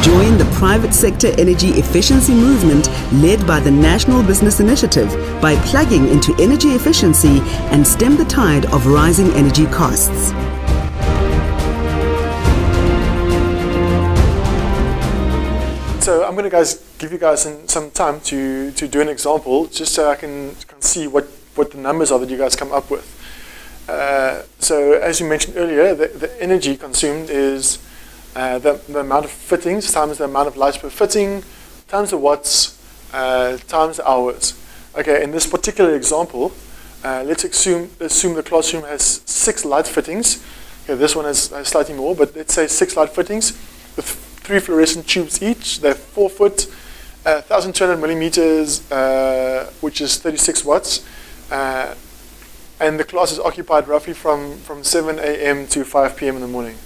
Join the private sector energy efficiency movement led by the National Business Initiative by plugging into energy efficiency and stem the tide of rising energy costs. So I'm going to give you guys some time to do an example, just so I can see what the numbers are that you guys come up with. So as you mentioned earlier, the energy consumed is the amount of fittings times the amount of lights per fitting times the watts times the hours. Okay, in this particular example, let's assume the classroom has 6 light fittings. Okay, this one has slightly more, but let's say 6 light fittings with 3 fluorescent tubes each. They're 4 foot, 1,200 millimeters, which is 36 watts. And the class is occupied roughly from 7 a.m. to 5 p.m. in the morning.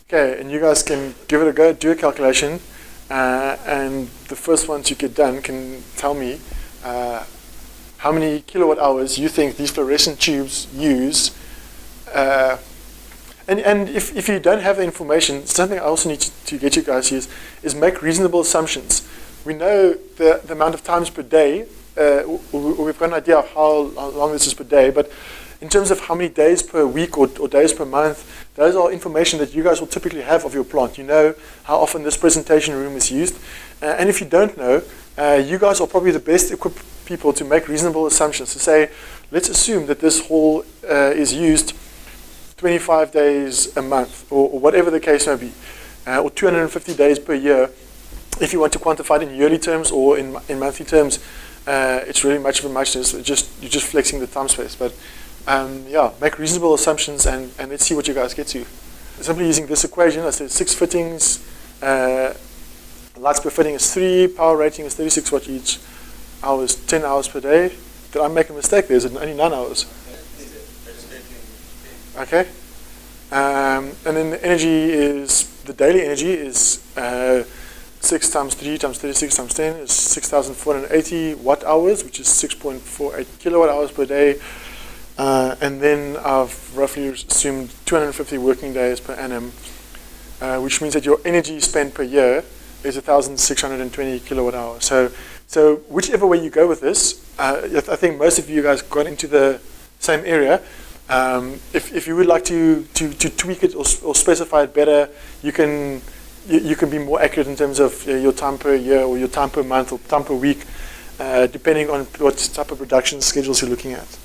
Okay, and you guys can give it a go, do a calculation, and the first ones you get done can tell me how many kilowatt hours you think these fluorescent tubes use. And if you don't have the information, something I also need to get you guys to use is make reasonable assumptions. We know the amount of times per day, we've got an idea of how long this is per day, but in terms of how many days per week or days per month, those are information that you guys will typically have of your plant. You know how often this presentation room is used. And if you don't know, you guys are probably the best equipped people to make reasonable assumptions. To say, let's assume that this hall is used 25 days a month, or whatever the case may be, or 250 days per year. If you want to quantify it in yearly terms or in monthly terms, it's really much of a muchness. You're just flexing the time space. But yeah, make reasonable assumptions and let's see what you guys get to. Simply using this equation, I said 6 fittings, lights per fitting is 3, power rating is 36 watt each, hours 10 hours per day. Did I make a mistake there? Is it only 9 hours? Okay. And then the energy is, the daily energy is 6 times 3 times 36 times 10 is 6,480 watt hours, which is 6.48 kilowatt hours per day. And then I've roughly assumed 250 working days per annum, which means that your energy spent per year is 1,620 kilowatt hours. So whichever way you go with this, I think most of you guys got into the same area. If you would like to tweak it or specify it better, you can be more accurate in terms of your time per year or your time per month or time per week, depending on what type of production schedules you're looking at.